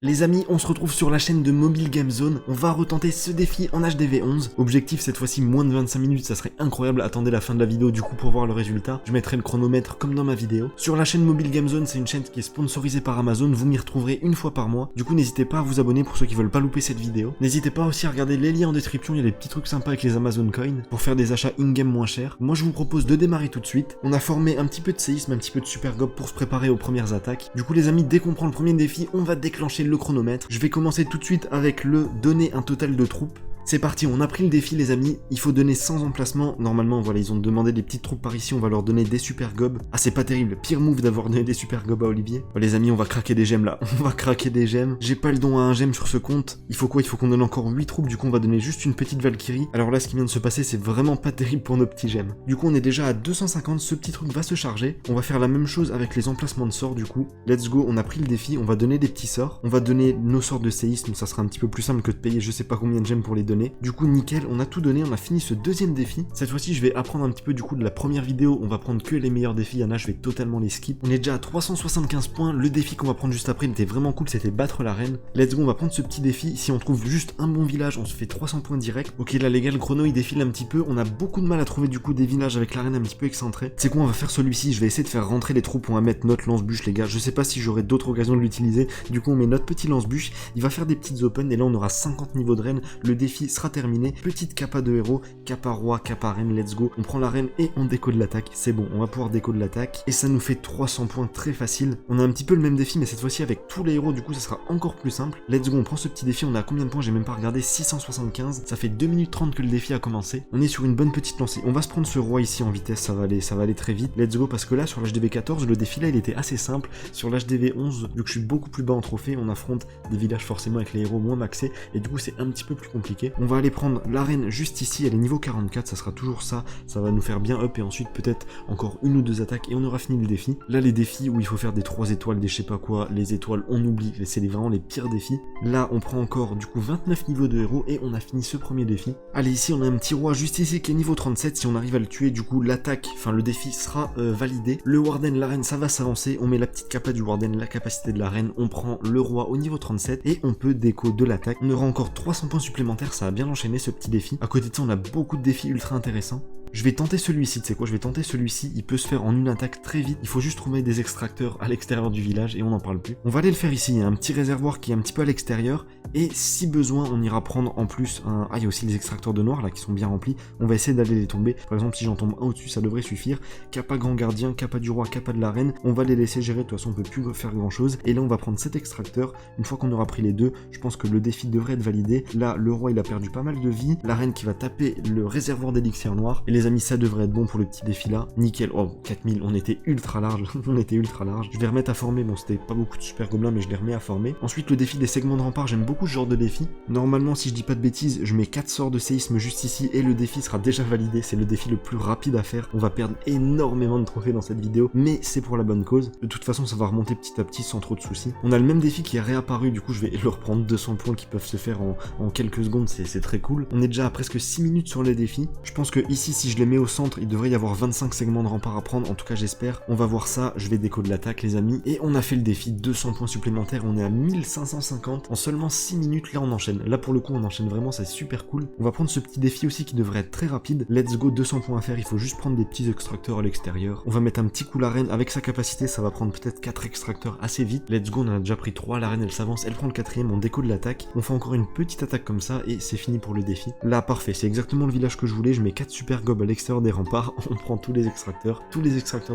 Les amis, on se retrouve sur la chaîne de Mobile Game Zone, on va retenter ce défi en HDV11. Objectif cette fois-ci moins de 25 minutes, ça serait incroyable, attendez la fin de la vidéo du coup pour voir le résultat. Je mettrai le chronomètre comme dans ma vidéo. Sur la chaîne Mobile Game Zone, c'est une chaîne qui est sponsorisée par Amazon, vous m'y retrouverez une fois par mois. Du coup n'hésitez pas à vous abonner pour ceux qui veulent pas louper cette vidéo. N'hésitez pas aussi à regarder les liens en description, il y a des petits trucs sympas avec les Amazon Coins pour faire des achats in-game moins chers. Moi je vous propose de démarrer tout de suite. On a formé un petit peu de séisme, un petit peu de super gob pour se préparer aux premières attaques. Du coup les amis, dès qu'on prend le premier défi, on va déclencher le chronomètre. Je vais commencer tout de suite avec le donner un total de troupes. C'est parti, on a pris le défi les amis, il faut donner 100 emplacements, normalement voilà ils ont demandé des petites troupes par ici, on va leur donner des super gobs. Ah c'est pas terrible, pire move d'avoir donné des super gobs à Olivier. Oh, les amis on va craquer des gemmes là, on va craquer des gemmes, j'ai pas le don à un gemme sur ce compte, il faut quoi? Il faut qu'on donne encore 8 troupes, du coup on va donner juste une petite Valkyrie. Alors là ce qui vient de se passer c'est vraiment pas terrible pour nos petits gemmes. Du coup on est déjà à 250, ce petit truc va se charger, on va faire la même chose avec les emplacements de sorts du coup. Let's go, on a pris le défi, on va donner des petits sorts, on va donner nos sorts de séisme, ça sera un petit peu plus simple que de payer je sais pas combien de gemmes pour les donner. Du coup nickel, on a tout donné, on a fini ce deuxième défi. Cette fois-ci, je vais apprendre un petit peu du coup de la première vidéo. On va prendre que les meilleurs défis. Il y en a, je vais totalement les skip. On est déjà à 375 points. Le défi qu'on va prendre juste après, il était vraiment cool. C'était battre la reine. Let's go, on va prendre ce petit défi. Si on trouve juste un bon village, on se fait 300 points direct. Ok, là, les gars, le chrono, il défile un petit peu. On a beaucoup de mal à trouver du coup des villages avec la reine un petit peu excentrée. C'est quoi, on va faire celui-ci. Je vais essayer de faire rentrer les troupes. On va mettre notre lance-bûche, les gars. Je sais pas si j'aurai d'autres occasions de l'utiliser. Du coup, on met notre petit lance-bûche. Il va faire des petites open. Et là, on aura 50 niveaux de reine. Le défi sera terminé. Petite capa de héros, capa roi, capa reine, let's go. On prend la reine et on décode l'attaque. C'est bon, on va pouvoir décode l'attaque. Et ça nous fait 300 points très facile. On a un petit peu le même défi, mais cette fois-ci avec tous les héros, du coup ça sera encore plus simple. Let's go, on prend ce petit défi, on a combien de points? J'ai même pas regardé, 675. Ça fait 2 minutes 30 que le défi a commencé. On est sur une bonne petite lancée. On va se prendre ce roi ici en vitesse, ça va aller très vite. Let's go, parce que là sur l'HDV 14, le défi là il était assez simple. Sur l'HDV 11, vu que je suis beaucoup plus bas en trophée, on affronte des villages forcément avec les héros moins maxés. Et du coup c'est un petit peu plus compliqué. On va aller prendre la reine juste ici, elle est niveau 44, ça sera toujours ça va nous faire bien up et ensuite peut-être encore une ou deux attaques et on aura fini le défi. Là les défis où il faut faire des 3 étoiles, des je sais pas quoi, les étoiles on oublie, c'est vraiment les pires défis. Là on prend encore du coup 29 niveaux de héros et on a fini ce premier défi. Allez ici on a un petit roi juste ici qui est niveau 37, si on arrive à le tuer du coup l'attaque, enfin le défi sera validé. Le warden, la reine ça va s'avancer, on met la petite capa du warden, la capacité de la reine, on prend le roi au niveau 37 et on peut déco de l'attaque. On aura encore 300 points supplémentaires, ça a bien enchaîné ce petit défi. À côté de ça on a beaucoup de défis ultra intéressants. Je vais tenter celui-ci, tu sais quoi, je vais tenter celui-ci, il peut se faire en une attaque très vite, il faut juste trouver des extracteurs à l'extérieur du village et on n'en parle plus. On va aller le faire ici, il y a un petit réservoir qui est un petit peu à l'extérieur, et si besoin, on ira prendre en plus un... Ah, il y a aussi les extracteurs de noir là qui sont bien remplis, on va essayer d'aller les tomber, par exemple si j'en tombe un au-dessus, ça devrait suffire. Kappa grand gardien, kappa du roi, kappa de la reine, on va les laisser gérer, de toute façon on peut plus faire grand chose, et là on va prendre cet extracteur, une fois qu'on aura pris les deux, je pense que le défi devrait être validé. Là, le roi il a perdu pas mal de vie, la reine qui va taper le réservoir d'élixir noir, et les amis ça devrait être bon pour le petit défi là, nickel. Oh 4000, on était ultra large, on était ultra large. Je vais remettre à former, bon c'était pas beaucoup de super gobelins mais je les remets à former. Ensuite le défi des segments de rempart, j'aime beaucoup ce genre de défi. Normalement si je dis pas de bêtises, je mets 4 sorts de séisme juste ici et le défi sera déjà validé, c'est le défi le plus rapide à faire. On va perdre énormément de trophées dans cette vidéo, mais c'est pour la bonne cause. De toute façon ça va remonter petit à petit sans trop de soucis. On a le même défi qui est réapparu, du coup je vais leur prendre 200 points qui peuvent se faire en quelques secondes, c'est très cool. On est déjà à presque 6 minutes sur les défis. Je pense que ici si je les mets au centre, il devrait y avoir 25 segments de rempart à prendre, en tout cas j'espère. On va voir ça, je vais déco de l'attaque les amis. Et on a fait le défi, 200 points supplémentaires, on est à 1550. En seulement 6 minutes, là on enchaîne. Là pour le coup on enchaîne vraiment, c'est super cool. On va prendre ce petit défi aussi qui devrait être très rapide. Let's go, 200 points à faire, il faut juste prendre des petits extracteurs à l'extérieur. On va mettre un petit coup la reine, avec sa capacité ça va prendre peut-être 4 extracteurs assez vite. Let's go, on en a déjà pris 3, la reine elle s'avance, elle prend le 4ème, on déco de l'attaque. On fait encore une petite attaque comme ça et c'est fini pour le défi. Là parfait, c'est exactement le village que je voulais, je mets 4 super gobs à l'extérieur des remparts, on prend tous les extracteurs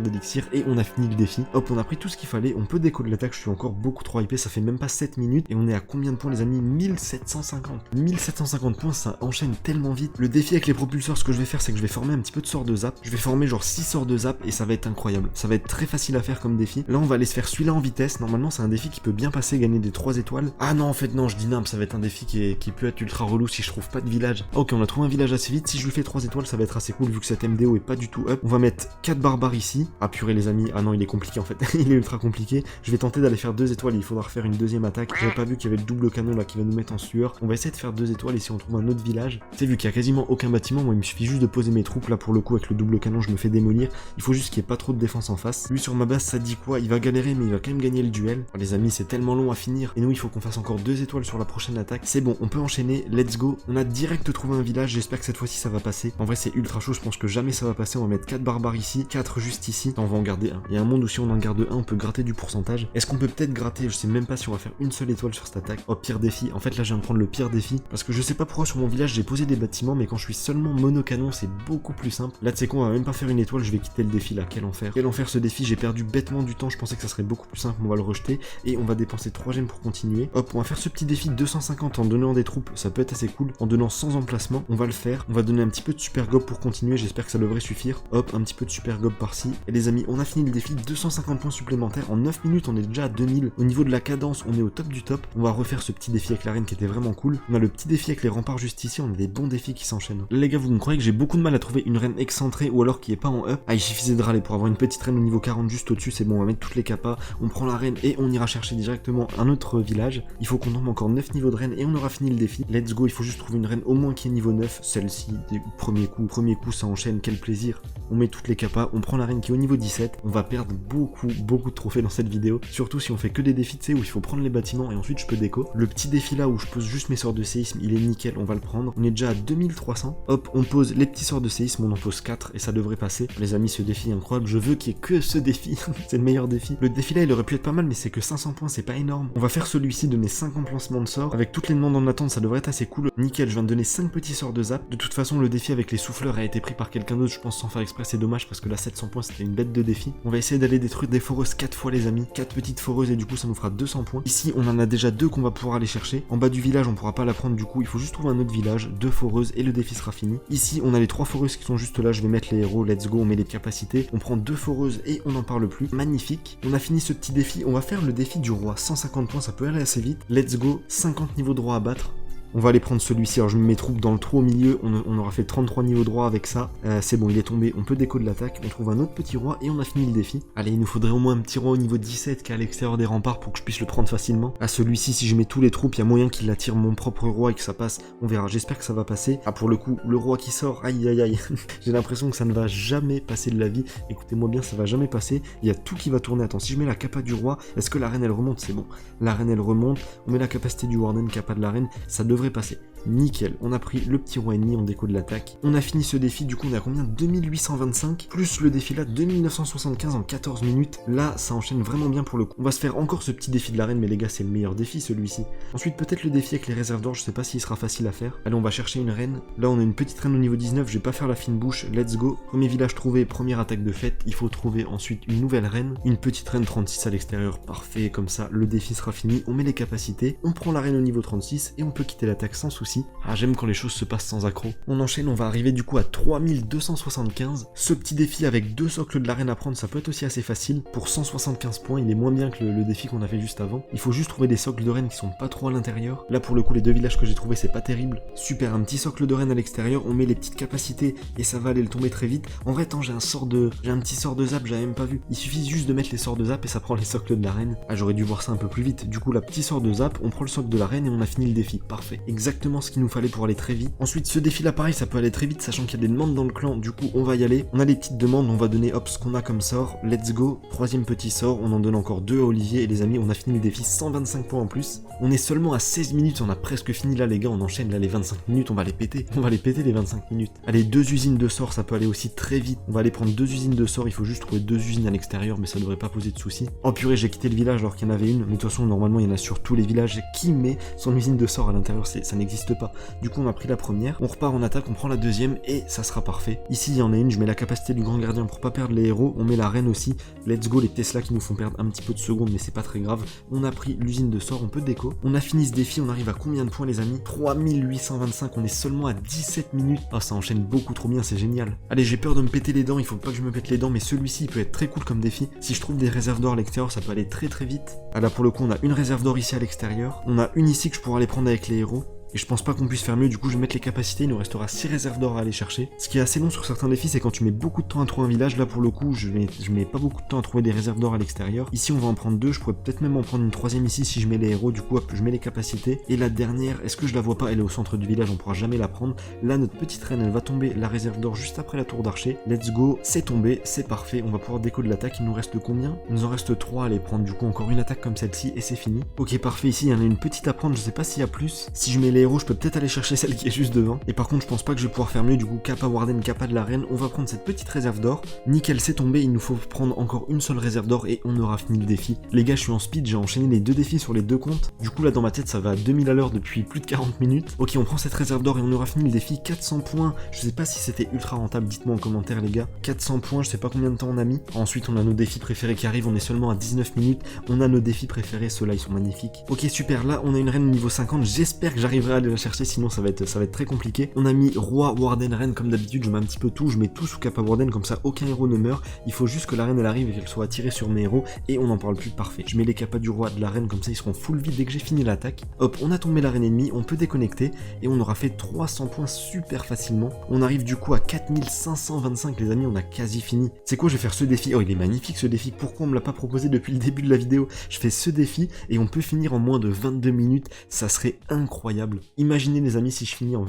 d'élixir et on a fini le défi. Hop, on a pris tout ce qu'il fallait, on peut déco de l'attaque, je suis encore beaucoup trop hypé, ça fait même pas 7 minutes et on est à combien de points les amis? 1750. 1750 points, ça enchaîne tellement vite. Le défi avec les propulseurs, ce que je vais faire, c'est que je vais former un petit peu de sorts de zap. Je vais former genre 6 sorts de zap et ça va être incroyable. Ça va être très facile à faire comme défi. Là, on va aller se faire celui-là en vitesse. Normalement, c'est un défi qui peut bien passer, gagner des 3 étoiles. Ah non, en fait, non, je dis nimp, ça va être un défi qui peut être ultra relou si je trouve pas de village. Ok, on a trouvé un village assez vite. Si je lui fais 3 étoiles, ça va être assez cool vu que cet MDO est pas du tout up. On va mettre 4 barbares ici. Ah purée les amis, ah non il est compliqué en fait, il est ultra compliqué. Je vais tenter d'aller faire 2 étoiles, il faudra refaire une deuxième attaque. J'avais pas vu qu'il y avait le double canon là qui va nous mettre en sueur. On va essayer de faire 2 étoiles et si on trouve un autre village. Tu sais vu qu'il y a quasiment aucun bâtiment, moi il me suffit juste de poser mes troupes là pour le coup avec le double canon je me fais démolir. Il faut juste qu'il n'y ait pas trop de défense en face. Lui sur ma base ça dit quoi? Il va galérer mais il va quand même gagner le duel. Oh, les amis c'est tellement long à finir. Et nous il faut qu'on fasse encore 2 étoiles sur la prochaine attaque. C'est bon, on peut enchaîner, let's go. On a direct trouvé un village, j'espère que cette fois-ci ça va passer. En vrai c'est ultra chaud, je pense que jamais ça va passer. On va mettre 4 barbares ici, 4 juste ici. On va en garder un. Il y a un monde où si on en garde un, on peut gratter du pourcentage. Est-ce qu'on peut peut-être gratter? Je sais même pas si on va faire une seule étoile sur cette attaque. Oh pire défi. En fait là je viens de prendre le pire défi. Parce que je sais pas pourquoi sur mon village j'ai posé des bâtiments, mais quand je suis seulement monocanon c'est beaucoup plus simple. Là tu sais quoi, on va même pas faire une étoile, je vais quitter le défi là. Quel enfer. Quel enfer ce défi, j'ai perdu bêtement du temps, je pensais que ça serait beaucoup plus simple, on va le rejeter. Et on va dépenser 3 gemmes pour continuer. Hop, on va faire ce petit défi 250 en donnant des troupes, ça peut être assez cool. En donnant 100 emplacements, on va le faire. On va donner un petit peu de super gob pour continuer, j'espère que ça devrait suffire. Hop, un petit peu de super gob par-ci. Et les amis, on a fini le défi, 250 points supplémentaires. En 9 minutes, on est déjà à 2000. Au niveau de la cadence, on est au top du top. On va refaire ce petit défi avec la reine qui était vraiment cool. On a le petit défi avec les remparts juste ici, on a des bons défis qui s'enchaînent. Là les gars, vous me croyez que j'ai beaucoup de mal à trouver une reine excentrée ou alors qui est pas en up. Ah, il suffisait de râler pour avoir une petite reine au niveau 40 juste au-dessus, c'est bon, on va mettre toutes les capas. On prend la reine et on ira chercher directement un autre village. Il faut qu'on tombe encore 9 niveaux de reine et on aura fini le défi. Let's go, il faut juste trouver une reine au moins qui est niveau 9. Celle-ci, premier coup ça enchaîne, quel plaisir. On met toutes les capas, on prend la reine qui est au niveau 17. On va perdre beaucoup de trophées dans cette vidéo. Surtout si on fait que des défis, tu sais, où il faut prendre les bâtiments et ensuite je peux déco. Le petit défi là où je pose juste mes sorts de séisme, il est nickel, on va le prendre. On est déjà à 2300. Hop, on pose les petits sorts de séisme, on en pose 4 et ça devrait passer. Les amis, ce défi est incroyable, je veux qu'il y ait que ce défi. C'est le meilleur défi. Le défi là, il aurait pu être pas mal, mais c'est que 500 points, c'est pas énorme. On va faire celui-ci, donner 5 emplacements de sorts. Avec toutes les demandes en attente, ça devrait être assez cool. Nickel, je viens de donner 5 petits sorts de zap. De toute façon, le défi avec les souffleurs a été pris par quelqu'un d'autre, je pense sans faire exprès, c'est dommage parce que là 700 points c'était une bête de défi. On va essayer d'aller détruire des foreuses 4 fois les amis, 4 petites foreuses et du coup ça nous fera 200 points. Ici on en a déjà 2 qu'on va pouvoir aller chercher. En bas du village on pourra pas la prendre, du coup il faut juste trouver un autre village, 2 foreuses et le défi sera fini. Ici on a les 3 foreuses qui sont juste là, je vais mettre les héros, let's go, on met les capacités. On prend 2 foreuses et on n'en parle plus. Magnifique. On a fini ce petit défi, on va faire le défi du roi, 150 points, ça peut aller assez vite. Let's go, 50 niveaux de roi à battre. On va aller prendre celui-ci, alors je mets mes troupes dans le trou au milieu, on aura fait 33 niveaux droit avec ça, c'est bon il est tombé, on peut déco de l'attaque, on trouve un autre petit roi et on a fini le défi. Allez il nous faudrait au moins un petit roi au niveau 17 qui est à l'extérieur des remparts pour que je puisse le prendre facilement. À celui-ci si je mets tous les troupes, il y a moyen qu'il attire mon propre roi et que ça passe, on verra, j'espère que ça va passer. Ah pour le coup, le roi qui sort, aïe aïe aïe, j'ai l'impression que ça ne va jamais passer de la vie, écoutez-moi bien ça va jamais passer, il y a tout qui va tourner, attends si je mets la capa du roi, est-ce que la reine elle remonte? C'est bon, la reine elle remonte, on met la capacité du warden, capa de la reine, ça devrait passer. Nickel, on a pris le petit roi ennemi, on déco de l'attaque. On a fini ce défi, du coup on a combien? 2825, plus le défi là, 2975 en 14 minutes. Là, ça enchaîne vraiment bien pour le coup. On va se faire encore ce petit défi de la reine, mais les gars, c'est le meilleur défi celui-ci. Ensuite, peut-être le défi avec les réserves d'or, je sais pas s'il sera facile à faire. Allez, on va chercher une reine. Là, on a une petite reine au niveau 19, je vais pas faire la fine bouche, let's go. Premier village trouvé, première attaque de fête. Il faut trouver ensuite une nouvelle reine. Une petite reine 36 à l'extérieur, parfait, comme ça, le défi sera fini. On met les capacités, on prend la reine au niveau 36 et on peut quitter l'attaque sans souci. Ah, j'aime quand les choses se passent sans accroc. On enchaîne, on va arriver du coup à 3275. Ce petit défi avec 2 socles de l'arène à prendre, ça peut être aussi assez facile. Pour 175 points, il est moins bien que le défi qu'on a fait juste avant. Il faut juste trouver des socles de reine qui sont pas trop à l'intérieur. Là pour le coup, les 2 villages que j'ai trouvés, c'est pas terrible. Super, un petit socle de reine à l'extérieur, on met les petites capacités et ça va aller le tomber très vite. En vrai, attends, j'ai un petit sort de zap, j'avais même pas vu. Il suffit juste de mettre les sorts de zap et ça prend les socles de la reine. Ah, j'aurais dû voir ça un peu plus vite. Du coup, la petite sort de zap, on prend le socle de la reine et on a fini le défi. Parfait. Exactement ce qu'il nous fallait pour aller très vite. Ensuite, ce défi là pareil, ça peut aller très vite sachant qu'il y a des demandes dans le clan, du coup on va y aller. On a les petites demandes, on va donner hop ce qu'on a comme sort, let's go. Troisième petit sort, on en donne encore 2 à Olivier et les amis, on a fini le défi, 125 points en plus. On est seulement à 16 minutes, on a presque fini là les gars, on enchaîne là les 25 minutes, on va les péter les 25 minutes. Allez, 2 usines de sorts, ça peut aller aussi très vite. On va aller prendre 2 usines de sorts, il faut juste trouver 2 usines à l'extérieur mais ça devrait pas poser de soucis. En purée, j'ai quitté le village alors qu'il y en avait une, mais de toute façon normalement il y en a sur tous les villages. Qui met son usine de sorts à l'intérieur? Ça n'existe pas. Du coup on a pris la première, on repart en attaque, on prend la deuxième et ça sera parfait. Ici il y en a une, je mets la capacité du grand gardien pour pas perdre les héros, on met la reine aussi, let's go, les Tesla qui nous font perdre un petit peu de secondes mais c'est pas très grave. On a pris l'usine de sorts, on peut déco. On a fini ce défi, on arrive à combien de points les amis? 3825, on est seulement à 17 minutes. Ah, ça enchaîne beaucoup trop bien, c'est génial. Allez, j'ai peur de me péter les dents, il faut pas que je me pète les dents, mais celui-ci il peut être très cool comme défi. Si je trouve des réserves d'or à l'extérieur, ça peut aller très vite. Ah là pour le coup on a une réserve d'or ici à l'extérieur, on a une ici que je pourrais aller prendre avec les héros. Et je pense pas qu'on puisse faire mieux, du coup je vais mettre les capacités, il nous restera 6 réserves d'or à aller chercher. Ce qui est assez long sur certains défis, c'est quand tu mets beaucoup de temps à trouver un village. Là pour le coup, je mets pas beaucoup de temps à trouver des réserves d'or à l'extérieur. Ici on va en prendre 2, je pourrais peut-être même en prendre une 3ème ici si je mets les héros, du coup hop, je mets les capacités. Et la dernière, est-ce que je la vois pas? Elle est au centre du village, on pourra jamais la prendre. Là notre petite reine, elle va tomber la réserve d'or juste après la tour d'archer. Let's go, c'est tombé, c'est parfait, on va pouvoir déco de l'attaque. Il nous reste combien? Il nous en reste 3 à aller prendre, du coup encore une attaque comme celle-ci et c'est fini. Ok parfait, ici il y en a une petite à prendre, je sais pas s'il y a plus. Si je mets les héros, je peux peut-être aller chercher celle qui est juste devant. Et par contre, je pense pas que je vais pouvoir faire mieux. Du coup, Kappa Warden, Kappa de la reine. On va prendre cette petite réserve d'or. Nickel, c'est tombé. Il nous faut prendre encore une seule réserve d'or et on aura fini le défi. Les gars, je suis en speed. J'ai enchaîné les 2 défis sur les 2 comptes. Du coup, là, dans ma tête, ça va à 2000 à l'heure depuis plus de 40 minutes. Ok, on prend cette réserve d'or et on aura fini le défi. 400 points. Je sais pas si c'était ultra rentable. Dites-moi en commentaire, les gars. 400 points. Je sais pas combien de temps on a mis. Ensuite, on a nos défis préférés qui arrivent. On est seulement à 19 minutes. On a nos défis préférés. Ceux-là, ils sont magnifiques. Ok, super. Là, on a une reine niveau 50. J'espère que j'arriverai à aller la chercher. Sinon, ça va être très compliqué. On a mis roi, warden, reine comme d'habitude, je mets un petit peu tout, je mets tout sous Kappa Warden, comme ça aucun héros ne meurt. Il faut juste que la reine elle arrive et qu'elle soit attirée sur mes héros et on n'en parle plus, parfait. Je mets les kappas du roi, de la reine, comme ça ils seront full vie dès que j'ai fini l'attaque. Hop, on a tombé la reine ennemie, on peut déconnecter et on aura fait 300 points super facilement. On arrive du coup à 4525 les amis, on a quasi fini. C'est quoi, je vais faire ce défi. Oh il est magnifique ce défi, pourquoi on me l'a pas proposé depuis le début de la vidéo? Je fais ce défi et on peut finir en moins de 22 minutes, ça serait incroyable. Imaginez les amis si je finis en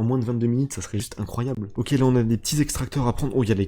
moins de 22 minutes, ça serait juste incroyable. Ok, là on a des petits extracteurs à prendre. Oh, il y a les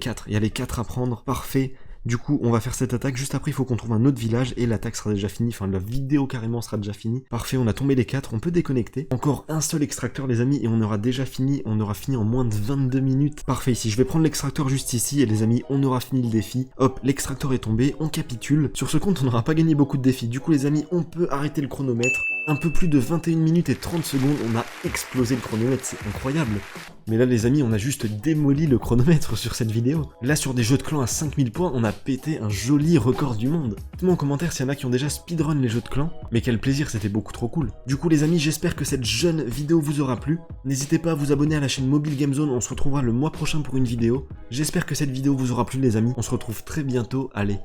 4 à prendre. Parfait. Du coup, on va faire cette attaque. Juste après, il faut qu'on trouve un autre village et l'attaque sera déjà finie. Enfin, la vidéo carrément sera déjà finie. Parfait, on a tombé les 4. On peut déconnecter. Encore un seul extracteur, les amis, et on aura déjà fini. On aura fini en moins de 22 minutes. Parfait, ici, je vais prendre l'extracteur juste ici. Et les amis, on aura fini le défi. Hop, l'extracteur est tombé. On capitule. Sur ce compte, on n'aura pas gagné beaucoup de défis. Du coup, les amis, on peut arrêter le chronomètre. Un peu plus de 21 minutes et 30 secondes. On a explosé le chronomètre. C'est incroyable. Mais là les amis, on a juste démoli le chronomètre sur cette vidéo. Là sur des jeux de clans à 5000 points, on a pété un joli record du monde. Dites-moi en commentaire s'il y en a qui ont déjà speedrun les jeux de clans. Mais quel plaisir, c'était beaucoup trop cool. Du coup les amis, j'espère que cette jeune vidéo vous aura plu. N'hésitez pas à vous abonner à la chaîne Mobile Game Zone, on se retrouvera le mois prochain pour une vidéo. J'espère que cette vidéo vous aura plu les amis. On se retrouve très bientôt, allez,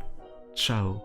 ciao.